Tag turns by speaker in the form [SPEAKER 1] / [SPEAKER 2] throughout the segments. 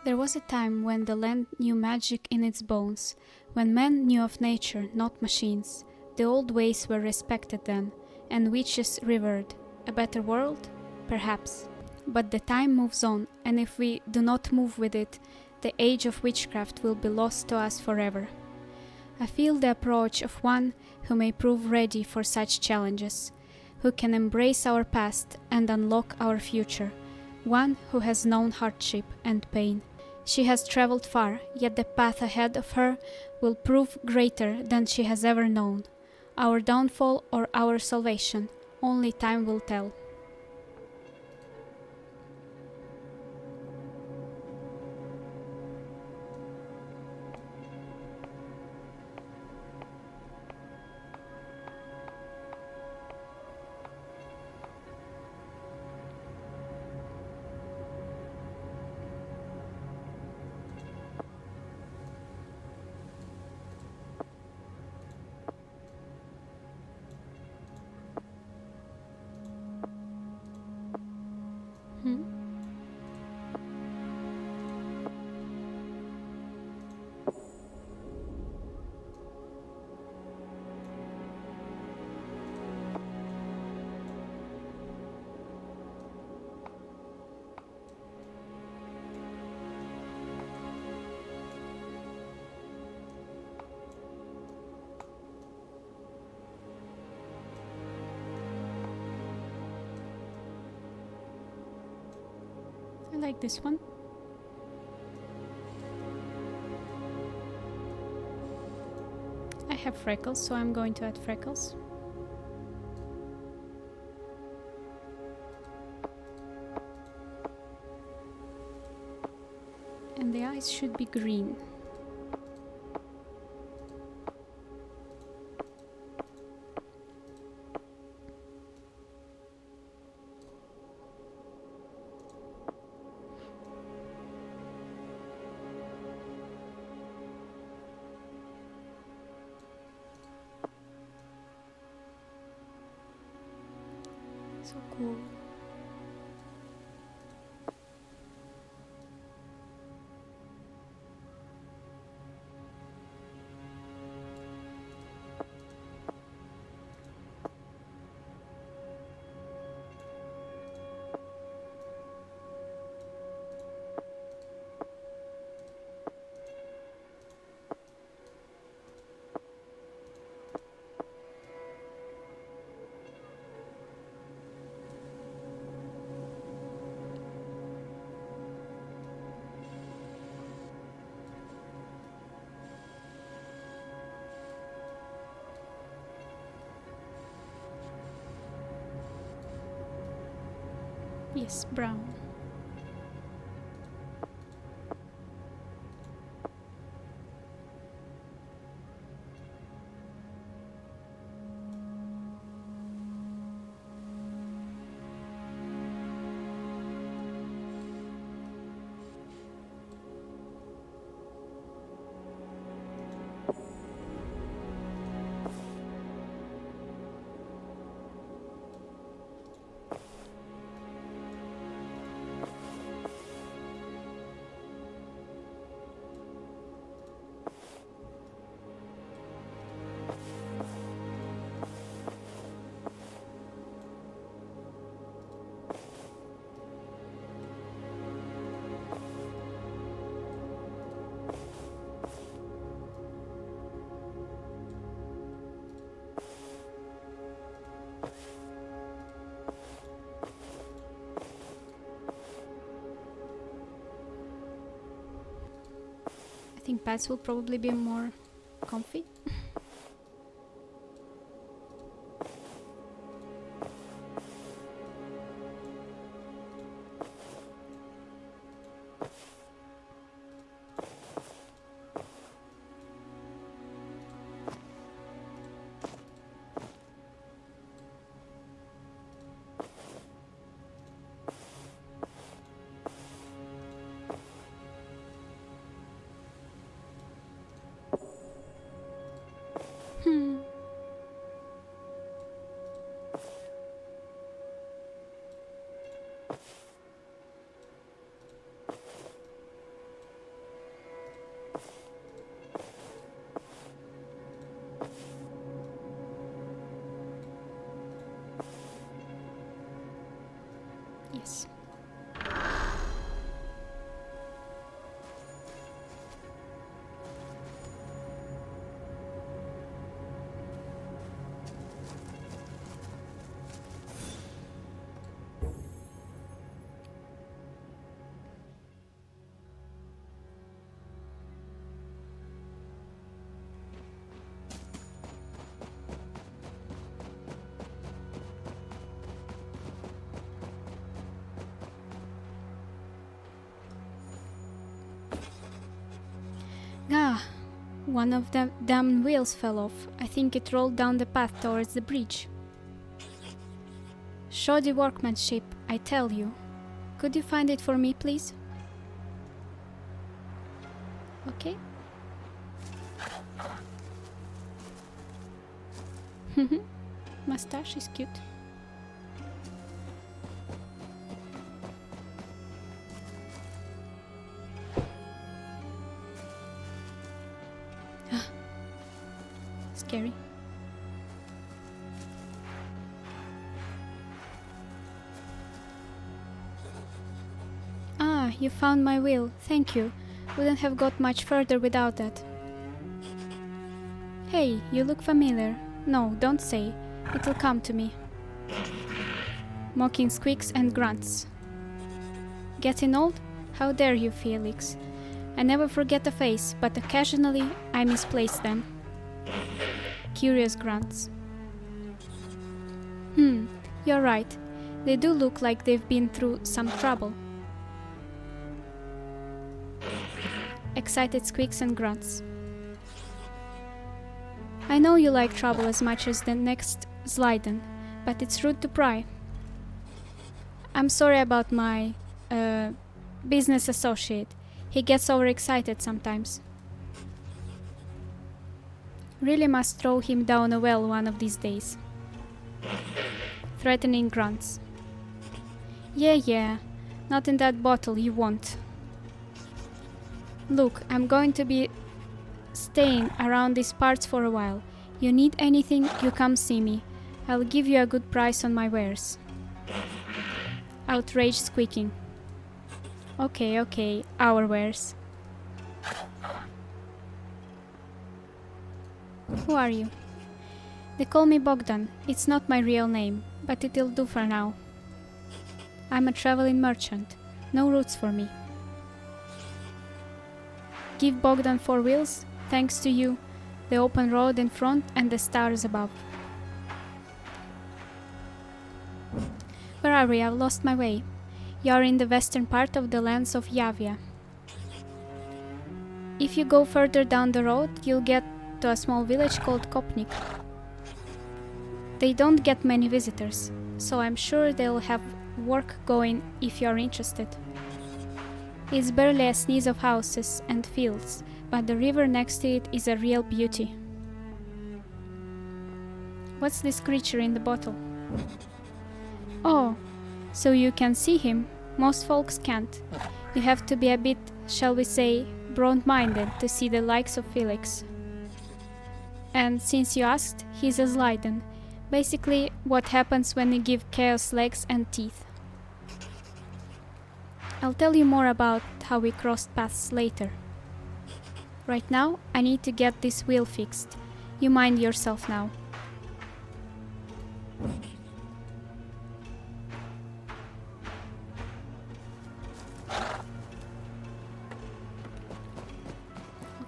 [SPEAKER 1] There was a time when the land knew magic in its bones, when men knew of nature, not machines. The old ways were respected then, and witches revered. A better world? Perhaps. But the time moves on, and if we do not move with it, the age of witchcraft will be lost to us forever. I feel the approach of one who may prove ready for such challenges, who can embrace our past and unlock our future, one who has known hardship and pain. She has traveled far, yet the path ahead of her will prove greater than she has ever known. Our downfall or our salvation, only time will tell. I like this one. I have freckles, so I'm going to add freckles. And the eyes should be green. So cool. Yes, brown. I think pads will probably be more comfy. Yes. Ah, one of the damn wheels fell off. I think it rolled down the path towards the bridge. Shoddy workmanship, I tell you. Could you find it for me, please? Okay. Mustache is cute. Scary. Ah, you found my wheel. Thank you. Wouldn't have got much further without that. Hey, you look familiar. No, don't say. It'll come to me. Mocking squeaks and grunts. Getting old? How dare you, Felix? I never forget a face, but occasionally I misplace them. Curious grunts. You're right. They do look like they've been through some trouble. Excited squeaks and grunts. I know you like trouble as much as the next Slyden, but it's rude to pry. I'm sorry about my business associate. He gets overexcited sometimes. Really must throw him down a well one of these days. Threatening grunts. Yeah, not in that bottle, you won't. Look, I'm going to be staying around these parts for a while. You need anything, you come see me. I'll give you a good price on my wares. Outraged squeaking. Okay, our wares. Who are you? They call me Bogdan. It's not my real name, but it'll do for now. I'm a traveling merchant. No roots for me. Give Bogdan 4 wheels, thanks to you, the open road in front and the stars above. Where are we? I've lost my way. You're in the western part of the lands of Yavia. If you go further down the road, you'll get to a small village called Kopnik. They don't get many visitors, so I'm sure they'll have work going if you're interested. It's barely a sneeze of houses and fields, but the river next to it is a real beauty. What's this creature in the bottle? Oh, so you can see him. Most folks can't. You have to be a bit, shall we say, broad-minded to see the likes of Felix. And since you asked, he's a Slyden. Basically, what happens when you give chaos legs and teeth. I'll tell you more about how we crossed paths later. Right now, I need to get this wheel fixed. You mind yourself now.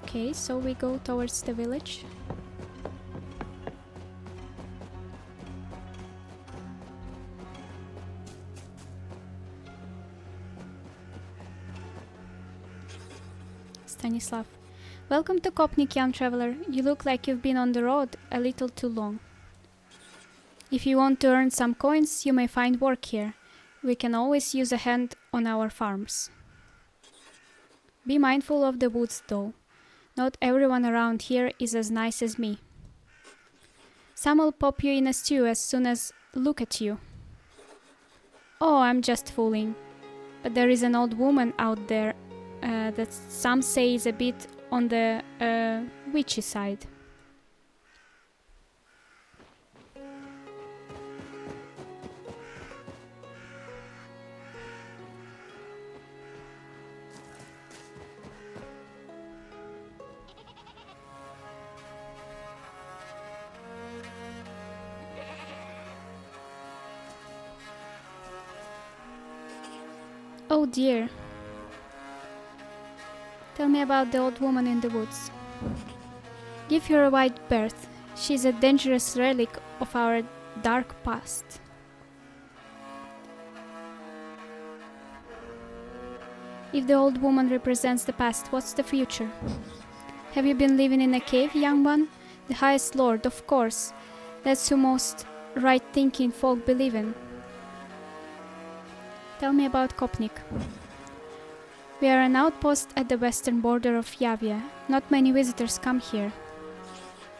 [SPEAKER 1] Okay, so we go towards the village. Stanislav. Welcome to Kopnik, young traveler. You look like you've been on the road a little too long. If you want to earn some coins, you may find work here. We can always use a hand on our farms. Be mindful of the woods, though. Not everyone around here is as nice as me. Some will pop you in a stew as soon as look at you. Oh, I'm just fooling. But there is an old woman out there that some say is a bit on the witchy side. dear. Tell me about the old woman in the woods. Give her a wide berth. She's a dangerous relic of our dark past. If the old woman represents the past, what's the future? Have you been living in a cave, young one? The highest lord, of course. That's who most right-thinking folk believe in. Tell me about Kopnik. We are an outpost at the western border of Yavia. Not many visitors come here.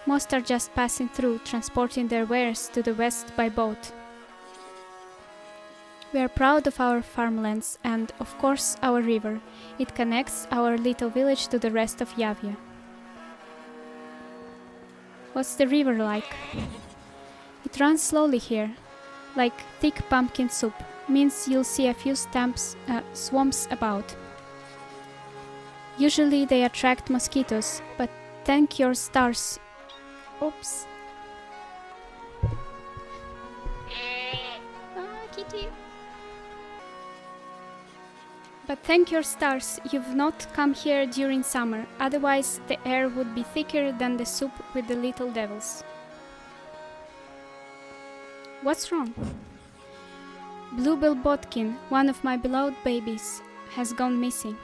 [SPEAKER 1] Most are just passing through, transporting their wares to the west by boat. We are proud of our farmlands and, of course, our river. It connects our little village to the rest of Yavia. What's the river like? It runs slowly here, like thick pumpkin soup. Means you'll see a few swamps about. Usually they attract mosquitoes, but thank your stars. Oops. Kitty. But thank your stars, you've not come here during summer, otherwise the air would be thicker than the soup with the little devils. What's wrong? Bluebell Botkin, one of my beloved babies, has gone missing.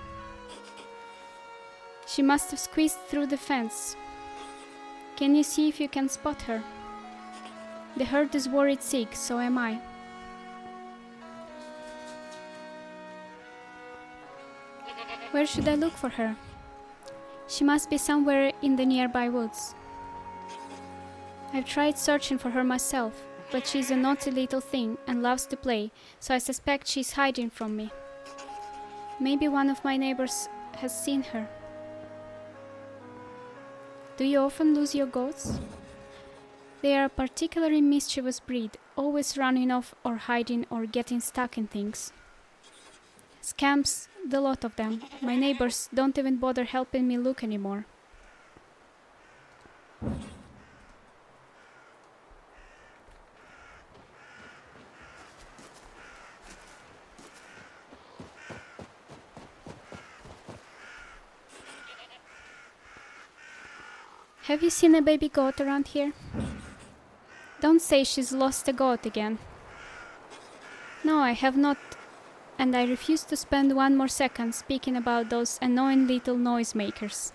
[SPEAKER 1] She must have squeezed through the fence. Can you see if you can spot her? The herd is worried sick, so am I. Where should I look for her? She must be somewhere in the nearby woods. I've tried searching for her myself, but she's a naughty little thing and loves to play, so I suspect she's hiding from me. Maybe one of my neighbors has seen her. Do you often lose your goats? They are a particularly mischievous breed, always running off or hiding or getting stuck in things. Scamps, the lot of them. My neighbors don't even bother helping me look anymore. Have you seen a baby goat around here? Don't say she's lost a goat again. No, I have not, and I refuse to spend one more second speaking about those annoying little noisemakers.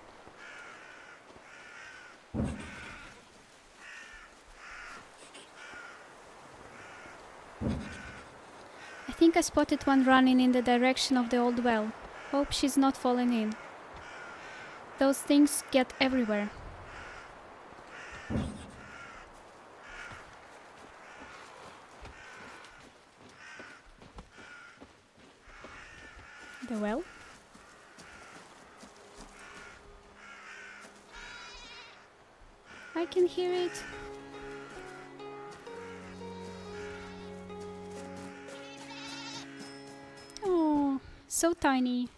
[SPEAKER 1] I think I spotted one running in the direction of the old well. Hope she's not falling in. Those things get everywhere. The well? I can hear it. Oh, so tiny.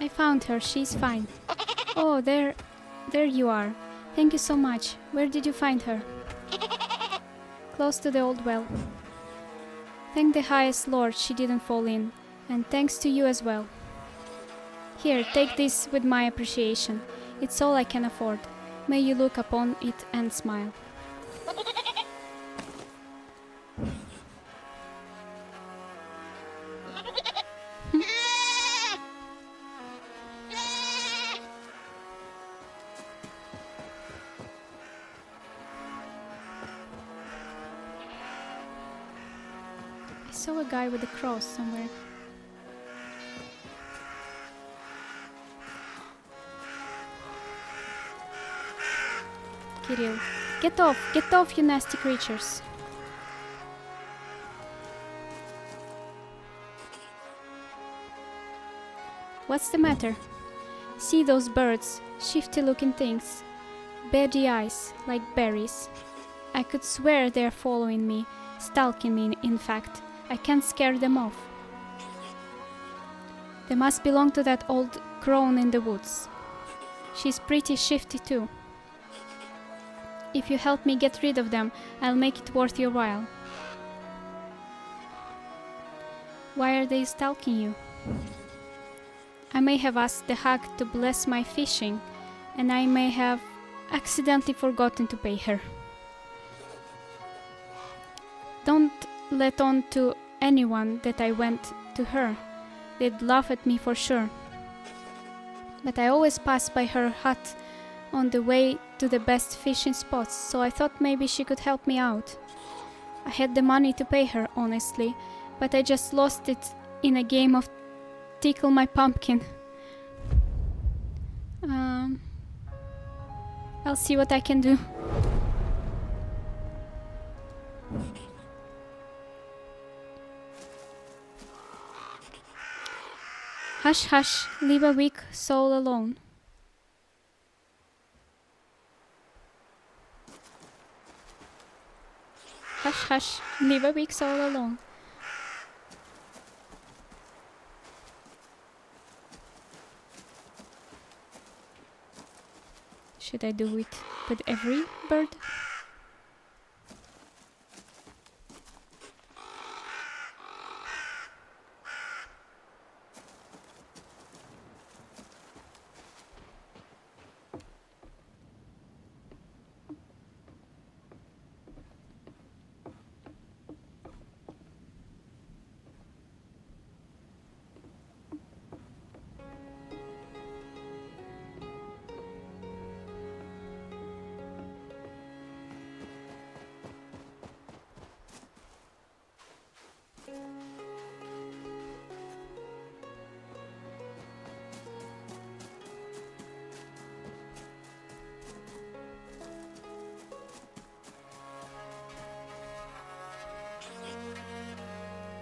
[SPEAKER 1] I found her, she's fine. Oh, there you are. Thank you so much. Where did you find her? Close to the old well. Thank the highest Lord she didn't fall in, and thanks to you as well. Here, take this with my appreciation. It's all I can afford. May you look upon it and smile. I saw a guy with a cross somewhere. Kirill, get off, you nasty creatures. What's the matter? See those birds, shifty-looking things. Beady eyes, like berries. I could swear they're following me, stalking me, in fact. I can't scare them off. They must belong to that old crone in the woods. She's pretty shifty too. If you help me get rid of them, I'll make it worth your while. Why are they stalking you? I may have asked the hag to bless my fishing, and I may have accidentally forgotten to pay her. Don't let on to anyone that I went to her. They'd laugh at me for sure. But I always pass by her hut on the way to the best fishing spots, so I thought maybe she could help me out. I had the money to pay her, honestly, but I just lost it in a game of tickle my pumpkin. I'll see what I can do. Hush, hush, leave a weak soul alone. Hush, hush, leave a weak soul alone. Should I do it with every bird?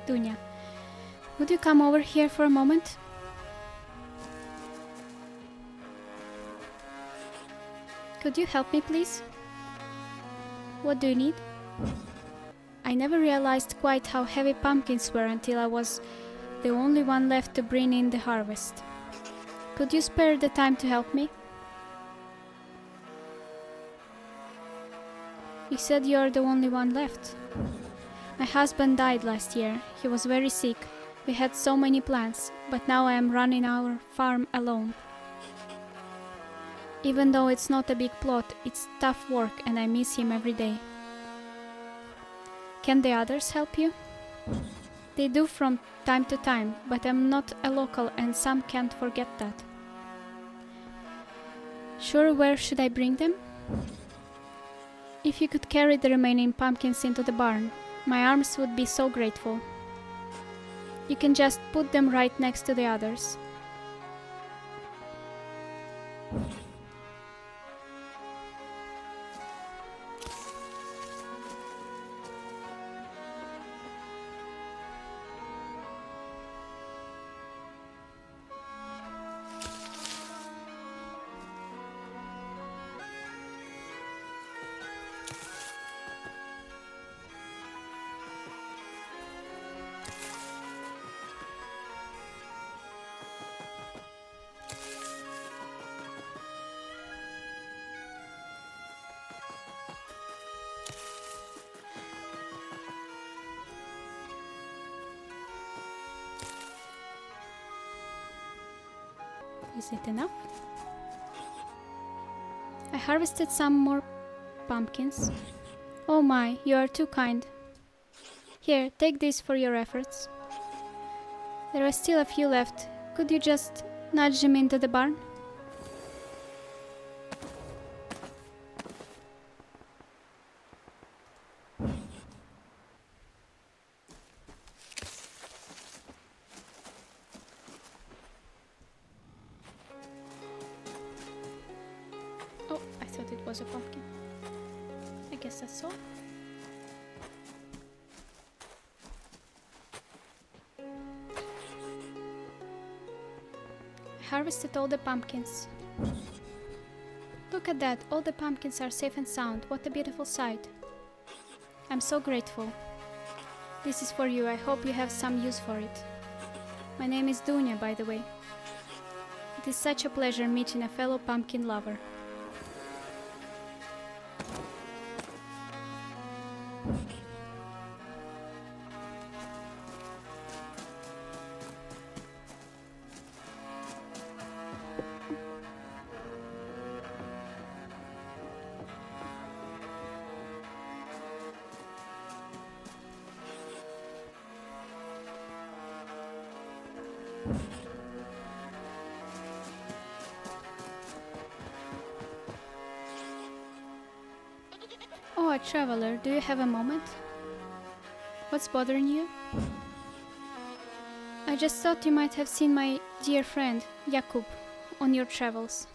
[SPEAKER 1] Dunya, would you come over here for a moment? Could you help me, please? What do you need? I never realized quite how heavy pumpkins were until I was the only one left to bring in the harvest. Could you spare the time to help me? You said you're the only one left. My husband died last year. He was very sick. We had so many plans, but now I am running our farm alone. Even though it's not a big plot, it's tough work and I miss him every day. Can the others help you? They do from time to time, but I'm not a local and some can't forget that. Sure, where should I bring them? If you could carry the remaining pumpkins into the barn, my arms would be so grateful. You can just put them right next to the others. Is it enough? I harvested some more pumpkins. Oh my, you are too kind. Here, take this for your efforts. There are still a few left. Could you just nudge them into the barn? Oh, I thought it was a pumpkin. I guess that's all. harvested all the pumpkins. Look at that, all the pumpkins are safe and sound. What a beautiful sight. I'm so grateful. This is for you, I hope you have some use for it. My name is Dunya, by the way. It is such a pleasure meeting a fellow pumpkin lover. Oh, a traveler, do you have a moment? What's bothering you? I just thought you might have seen my dear friend, Jakub, on your travels.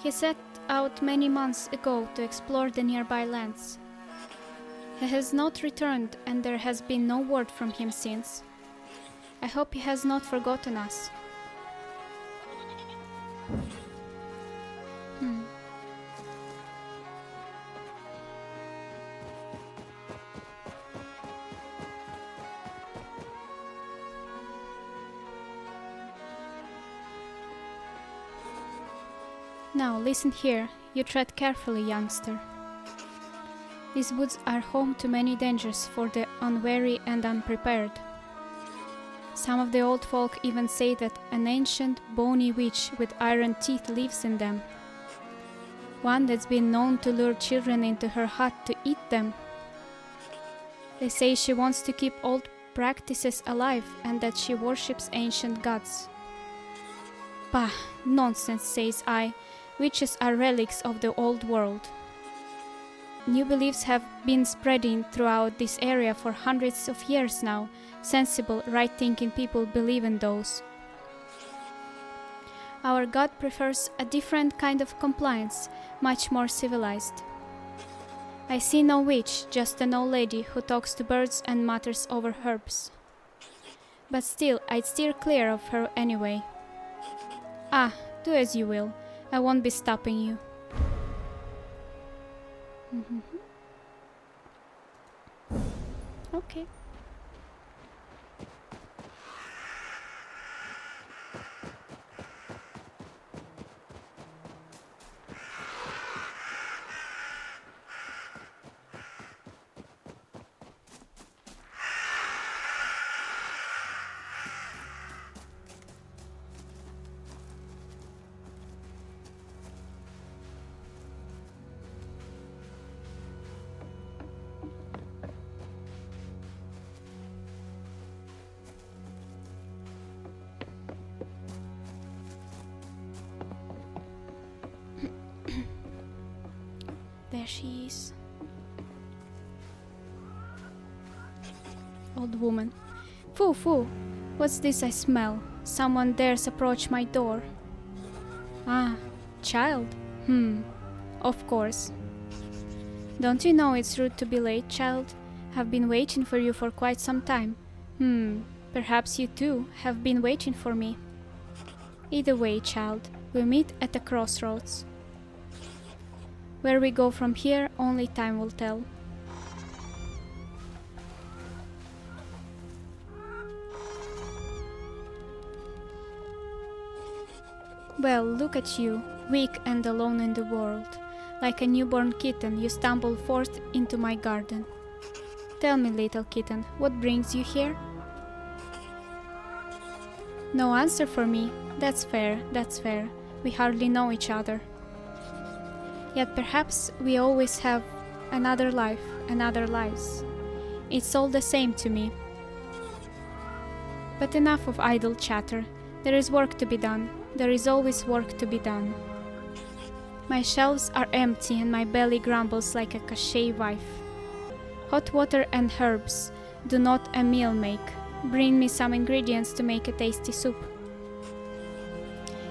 [SPEAKER 1] He set out many months ago to explore the nearby lands. He has not returned and there has been no word from him since. I hope he has not forgotten us. Now listen here, you tread carefully, youngster. These woods are home to many dangers for the unwary and unprepared. Some of the old folk even say that an ancient, bony witch with iron teeth lives in them. One that's been known to lure children into her hut to eat them. They say she wants to keep old practices alive and that she worships ancient gods. Bah, nonsense, says I. Witches are relics of the old world. New beliefs have been spreading throughout this area for hundreds of years now. Sensible, right-thinking people believe in those. Our God prefers a different kind of compliance, much more civilized. I see no witch, just an old lady who talks to birds and mutters over herbs. But still, I'd steer clear of her anyway. Ah, do as you will. I won't be stopping you. Okay. There she is. Old woman. Foo, foo! What's this I smell? Someone dares approach my door. Ah, child? Of course. Don't you know it's rude to be late, child? Have been waiting for you for quite some time. Perhaps you too have been waiting for me. Either way, child, we meet at the crossroads. Where we go from here, only time will tell. Well, look at you, weak and alone in the world. Like a newborn kitten, you stumble forth into my garden. Tell me, little kitten, what brings you here? No answer for me. That's fair, that's fair. We hardly know each other. Yet perhaps we always have another life, another lives. It's all the same to me. But enough of idle chatter. There is work to be done. There is always work to be done. My shelves are empty and my belly grumbles like a cachet wife. Hot water and herbs do not a meal make. Bring me some ingredients to make a tasty soup.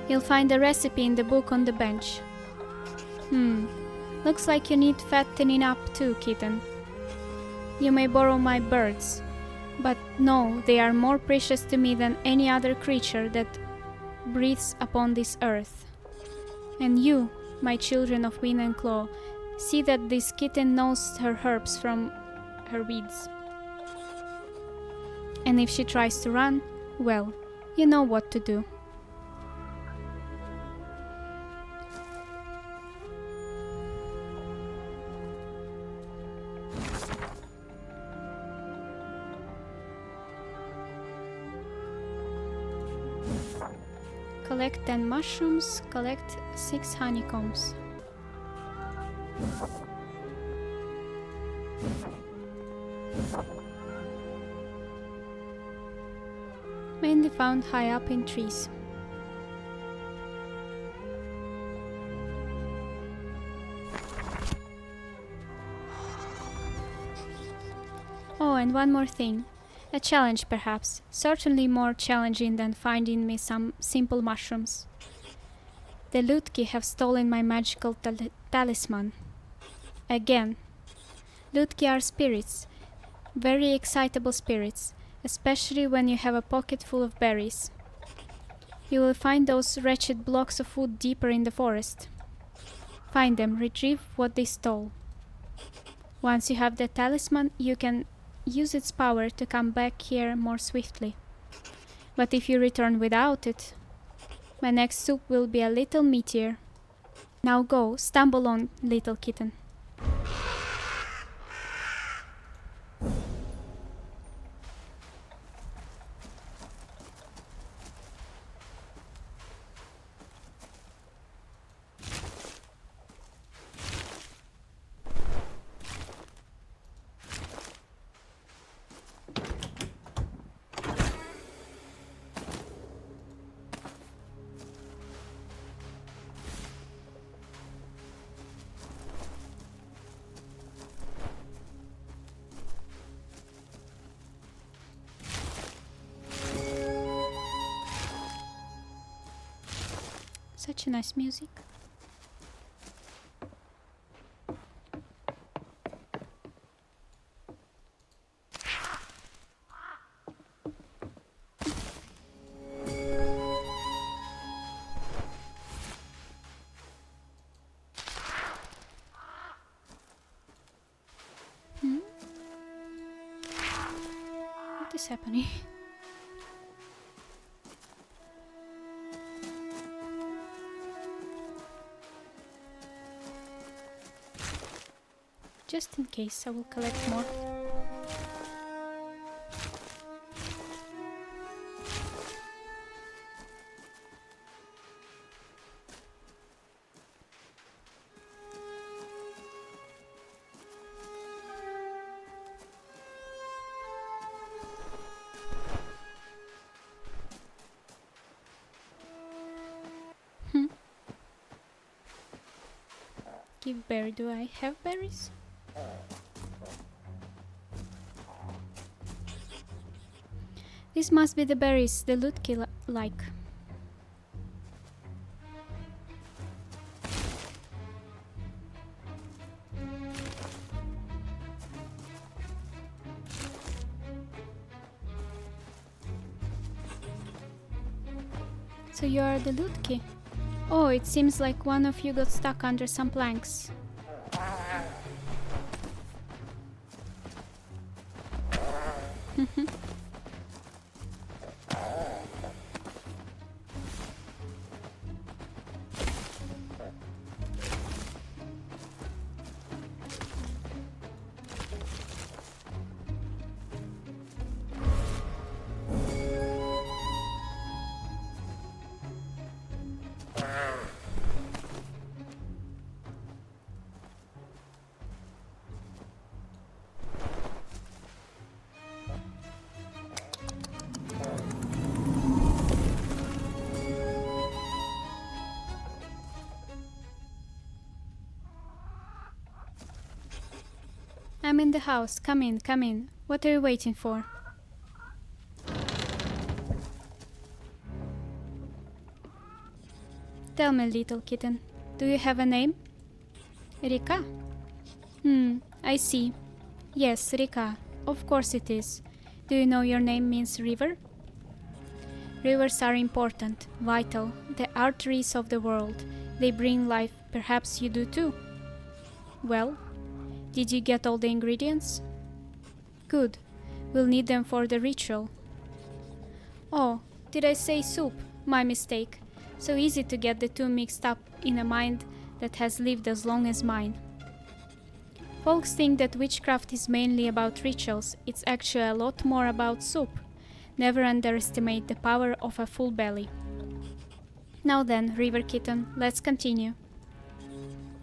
[SPEAKER 1] You'll find the recipe in the book on the bench. Looks like you need fattening up too, kitten. You may borrow my birds, but no, they are more precious to me than any other creature that breathes upon this earth. And you, my children of wind and claw, see that this kitten knows her herbs from her weeds. And if she tries to run, well, you know what to do. Collect 10 mushrooms, collect 6 honeycombs. Mainly found high up in trees. Oh, and one more thing. A challenge, perhaps. Certainly more challenging than finding me some simple mushrooms. The Lutki have stolen my magical talisman. Again. Lutki are spirits. Very excitable spirits, especially when you have a pocket full of berries. You will find those wretched blocks of wood deeper in the forest. Find them, retrieve what they stole. Once you have the talisman, you can use its power to come back here more swiftly. But if you return without it, my next soup will be a little meatier. Now go, stumble on, little kitten. Such a nice music. What is happening? Just in case, I will collect more. Give berry. Do I have berries? This must be the berries the Lutki like. So you are the Lutki. Oh, it seems like one of you got stuck under some planks. I'm in the house. Come in, come in. What are you waiting for? Tell me, little kitten, do you have a name? Reka? I see. Yes, Reka. Of course it is. Do you know your name means river? Rivers are important, vital, the arteries of the world. They bring life. Perhaps you do too. Well, did you get all the ingredients? Good. We'll need them for the ritual. Oh, did I say soup? My mistake. So easy to get the two mixed up in a mind that has lived as long as mine. Folks think that witchcraft is mainly about rituals. It's actually a lot more about soup. Never underestimate the power of a full belly. Now then, River Kitten, let's continue.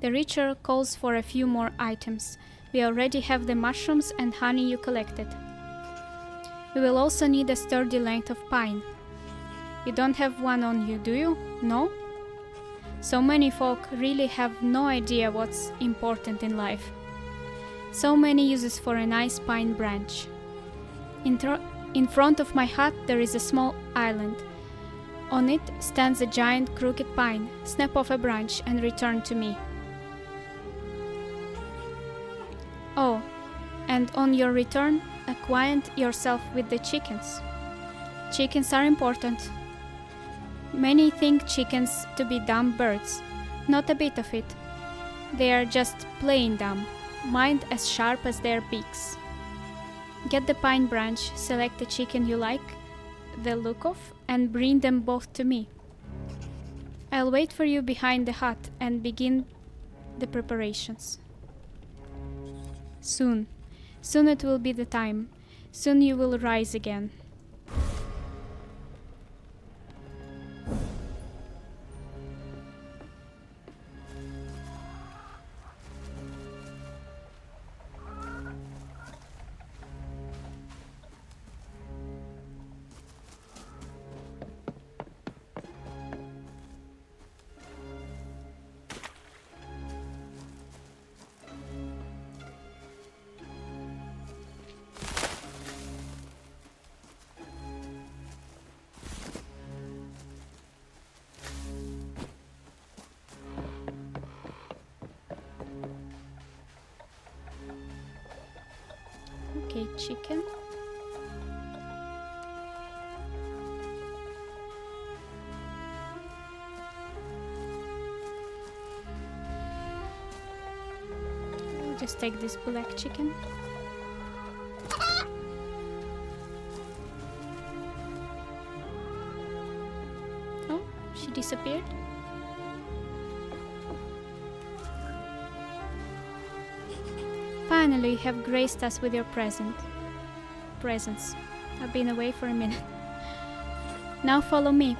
[SPEAKER 1] The ritual calls for a few more items. We already have the mushrooms and honey you collected. We will also need a sturdy length of pine. You don't have one on you, do you? No? So many folk really have no idea what's important in life. So many uses for a nice pine branch. In front of my hut there is a small island. On it stands a giant crooked pine. Snap off a branch and return to me. Oh, and on your return, acquaint yourself with the chickens. Chickens are important. Many think chickens to be dumb birds. Not a bit of it. They are just plain dumb, mind as sharp as their beaks. Get the pine branch, select the chicken you like the look of, and bring them both to me. I'll wait for you behind the hut and begin the preparations. Soon. Soon it will be the time. Soon you will rise again. Okay, chicken. I'll just take this black chicken. Oh, she disappeared. Finally, you have graced us with your presence. I've been away for a minute. Now follow me.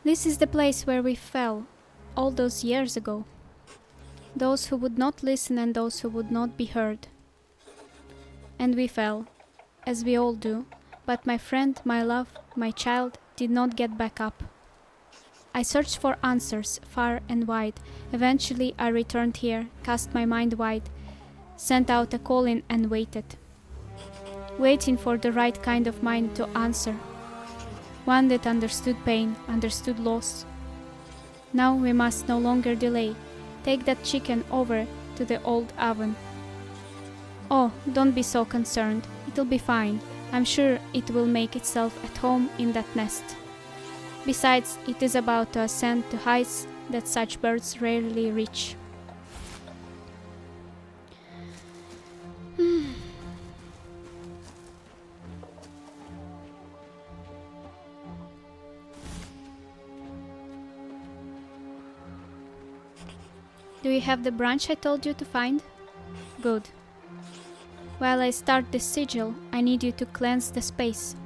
[SPEAKER 1] This is the place where we fell, all those years ago. Those who would not listen and those who would not be heard. And we fell, as we all do, but my friend, my love, my child did not get back up. I searched for answers far and wide. Eventually I returned here, cast my mind wide, sent out a call-in and waited. Waiting for the right kind of mind to answer. One that understood pain, understood loss. Now we must no longer delay. Take that chicken over to the old oven. Oh, don't be so concerned. It'll be fine. I'm sure it will make itself at home in that nest. Besides, it is about to ascend to heights that such birds rarely reach. Do you have the branch I told you to find? Good. While I start the sigil, I need you to cleanse the space.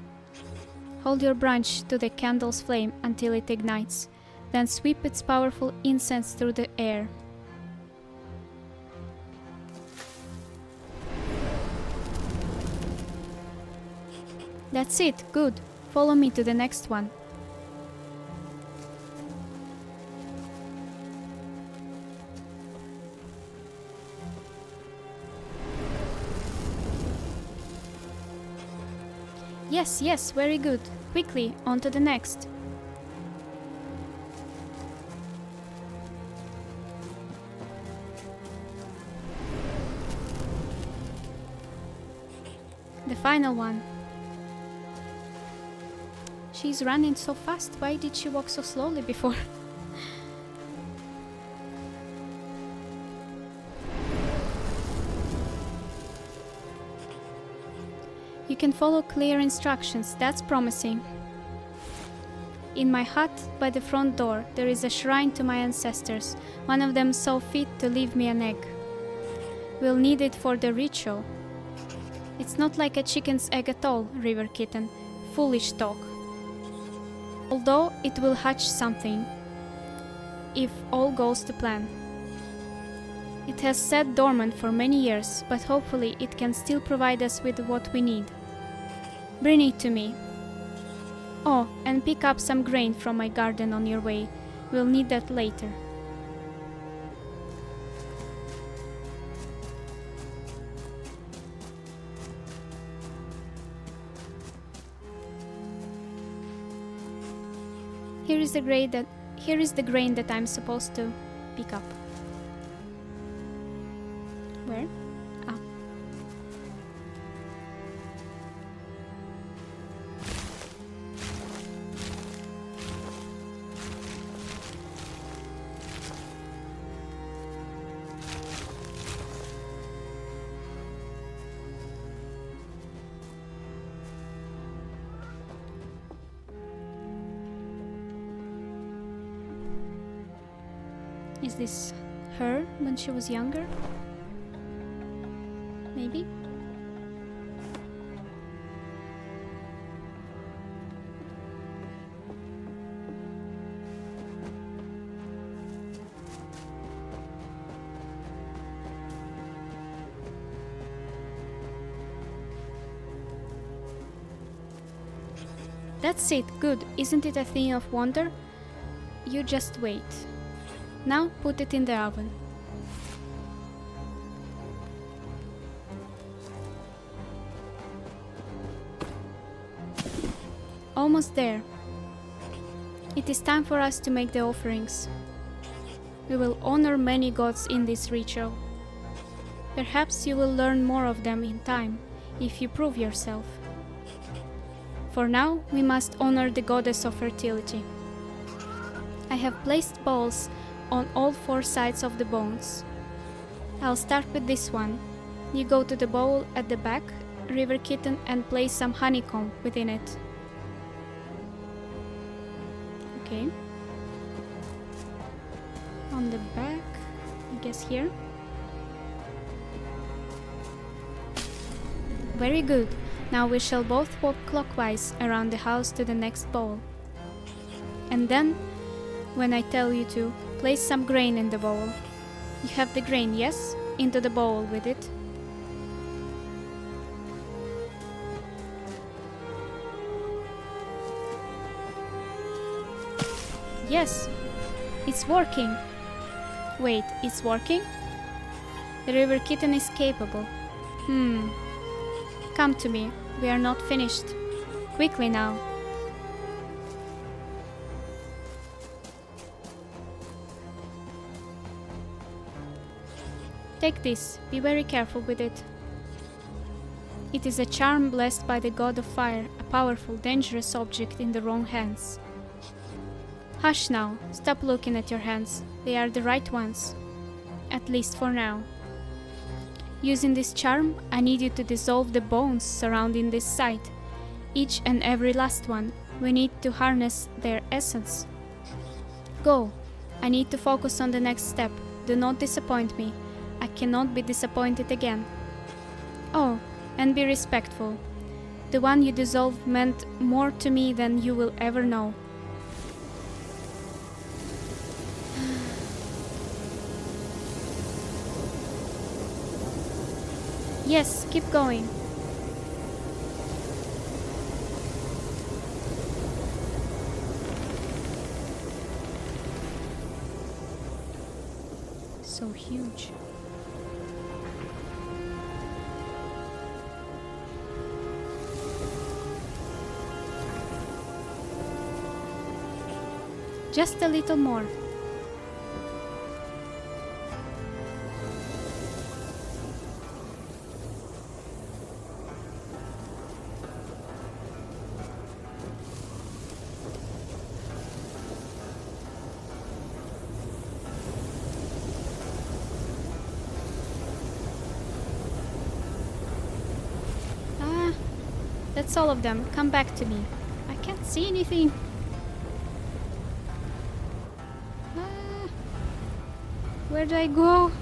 [SPEAKER 1] Hold your branch to the candle's flame until it ignites. then sweep its powerful incense through the air. That's it, good. Follow me to the next one. Yes, yes, very good. Quickly, on to the next. The final one. She's running so fast. Why did she walk so slowly before? You can follow clear instructions. That's promising. In my hut by the front door, there is a shrine to my ancestors. One of them saw fit to leave me an egg. We'll need it for the ritual. It's not like a chicken's egg at all, River Kitten. Foolish talk. Although it will hatch something, if all goes to plan. It has sat dormant for many years, but hopefully it can still provide us with what we need. Bring it to me. Oh, and pick up some grain from my garden on your way. We'll need that later. Here is the grain that I'm supposed to pick up. Where? Ah. Is this her when she was younger? Maybe? That's it, good. Isn't it a thing of wonder? You just wait. Now put it in the oven. Almost there. It is time for us to make the offerings. We will honor many gods in this ritual. Perhaps you will learn more of them in time, if you prove yourself. For now, we must honor the goddess of fertility. I have placed balls on all 4 sides of the bones. I'll start with this one. You go to the bowl at the back, River Kitten, and place some honeycomb within it. Okay. On the back, I guess here. Very good. Now we shall both walk clockwise around the house to the next bowl. And then, when I tell you to, place some grain in the bowl. You have the grain, yes? Into the bowl with it. Yes, it's working. Wait, it's working? The River Kitten is capable. Come to me. We are not finished. Quickly now. Take this. Be very careful with it. It is a charm blessed by the god of fire, a powerful, dangerous object in the wrong hands. Hush now. Stop looking at your hands. They are the right ones. At least for now. Using this charm, I need you to dissolve the bones surrounding this site. Each and every last one. We need to harness their essence. Go. I need to focus on the next step. Do not disappoint me. I cannot be disappointed again. Oh, and be respectful. The one you dissolved meant more to me than you will ever know. Yes, keep going. So huge. Just a little more. Ah, that's all of them. Come back to me. I can't see anything. Ah, where do I go?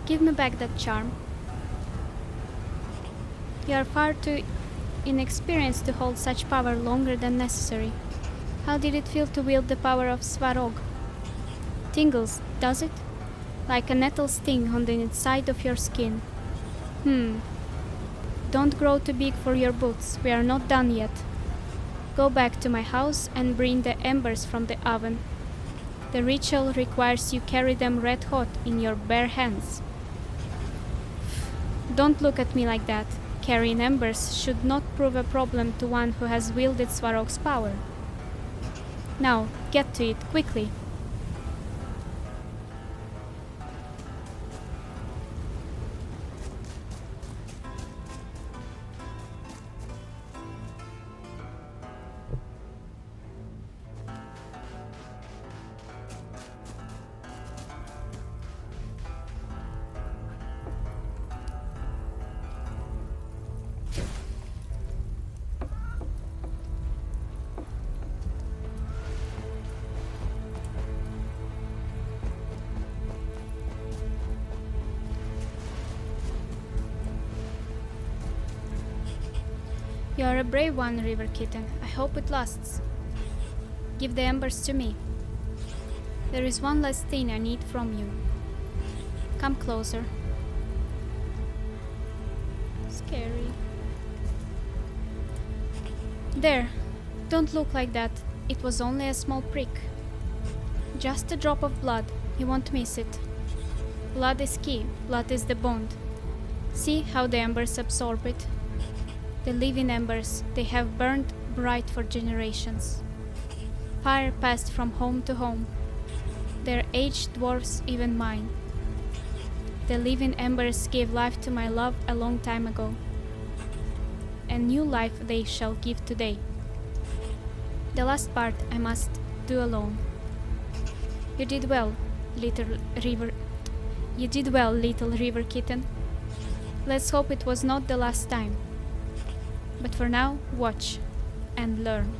[SPEAKER 1] Give me back that charm. You are far too inexperienced to hold such power longer than necessary. How did it feel to wield the power of Svarog? Tingles, does it? Like a nettle sting on the inside of your skin. Don't grow too big for your boots. We are not done yet. Go back to my house and bring the embers from the oven. The ritual requires you carry them red hot in your bare hands. Don't look at me like that. Carrying embers should not prove a problem to one who has wielded Svarog's power. Now, get to it, quickly. You are a brave one, River Kitten. I hope it lasts. Give the embers to me. There is one last thing I need from you. Come closer. Scary. There. Don't look like that. It was only a small prick. Just a drop of blood. You won't miss it. Blood is key. Blood is the bond. See how the embers absorb it. The living embers, they have burned bright for generations. Fire passed from home to home. Their age dwarfs even mine. The living embers gave life to my love a long time ago. And new life they shall give today. The last part I must do alone. You did well, little river. You did well, little river kitten. Let's hope it was not the last time. But for now, watch and learn.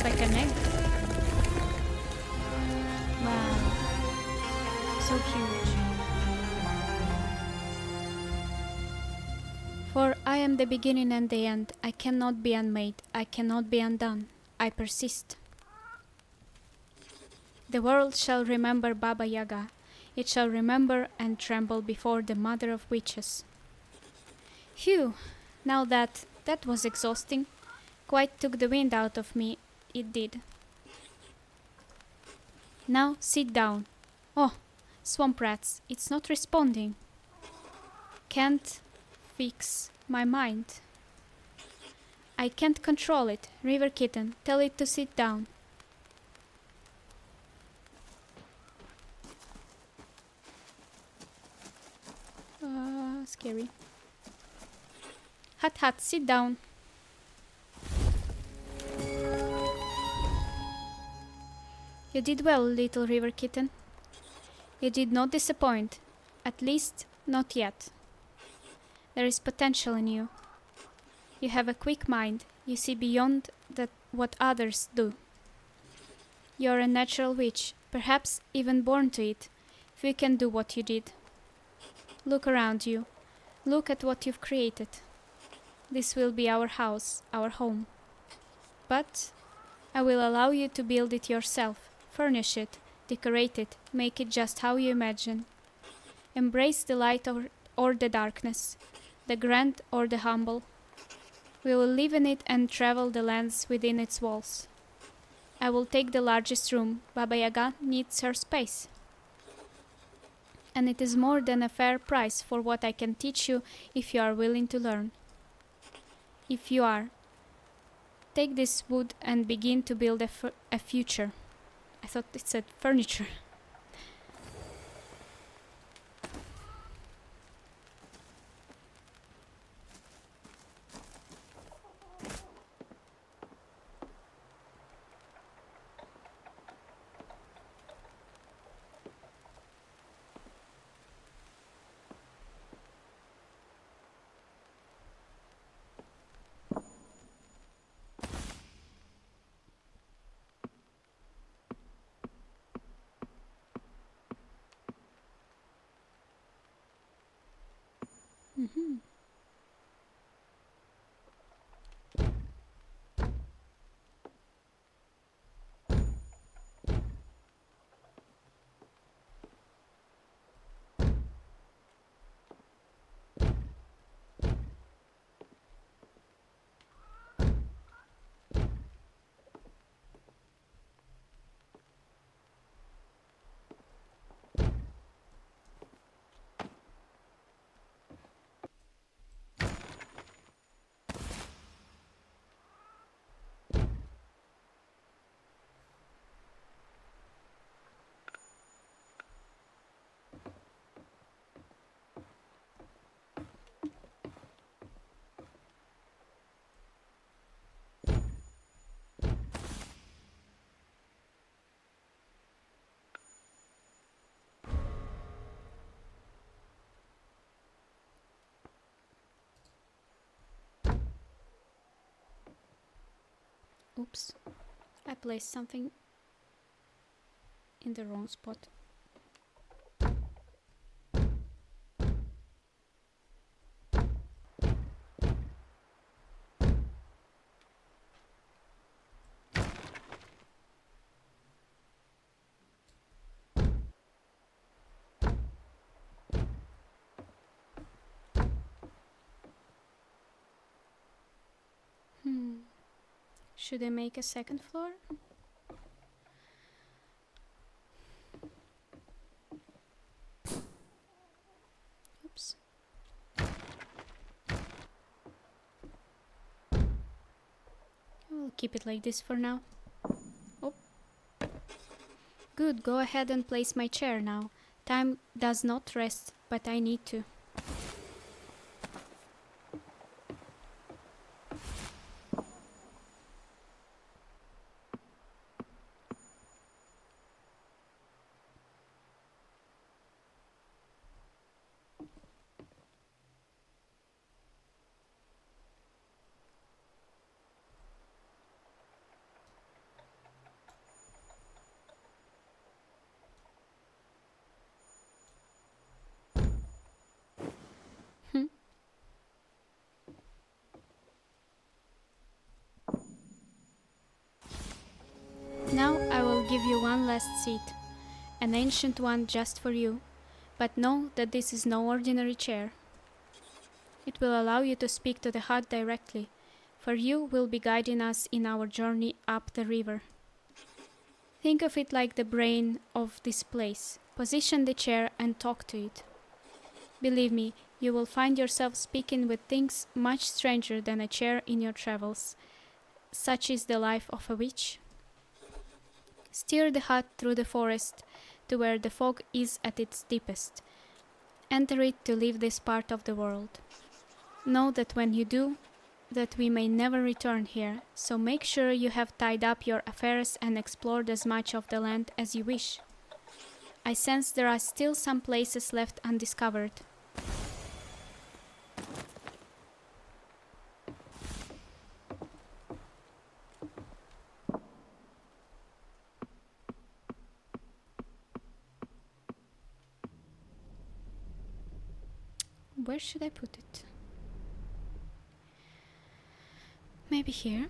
[SPEAKER 1] Like an egg. Wow. So huge. For I am the beginning and the end. I cannot be unmade. I cannot be undone. I persist. The world shall remember Baba Yaga. It shall remember and tremble before the mother of witches. Phew! Now that was exhausting. Quite took the wind out of me. It did. Now sit down. Oh, swamp rats, it's not responding. Can't fix my mind. I can't control it. River Kitten, tell it to sit down. Scary. Hut Hut, sit down. You did well, little river kitten. You did not disappoint. At least, not yet. There is potential in you. You have a quick mind. You see beyond what others do. You are a natural witch, perhaps even born to it, if you can do what you did. Look around you. Look at what you've created. This will be our house, our home. But I will allow you to build it yourself, furnish it, decorate it, make it just how you imagine. Embrace the light or the darkness, the grand or the humble. We will live in it and travel the lands within its walls. I will take the largest room. Baba Yaga needs her space. And it is more than a fair price for what I can teach you if you are willing to learn. If you are, take this wood and begin to build a future. I thought it said furniture. Mm-hmm. Oops, I placed something in the wrong spot. Should I make a second floor? Oops. I'll keep it like this for now. Oh. Good, go ahead and place my chair now. Time does not rest, but I need to. Now I will give you one last seat, an ancient one just for you, but know that this is no ordinary chair. It will allow you to speak to the hut directly, for you will be guiding us in our journey up the river. Think of it like the brain of this place. Position the chair and talk to it. Believe me, you will find yourself speaking with things much stranger than a chair in your travels. Such is the life of a witch. Steer the hut through the forest to where the fog is at its deepest. Enter it to leave this part of the world. Know that when you do, that we may never return here, so make sure you have tied up your affairs and explored as much of the land as you wish. I sense there are still some places left undiscovered. Where should I put it? Maybe here?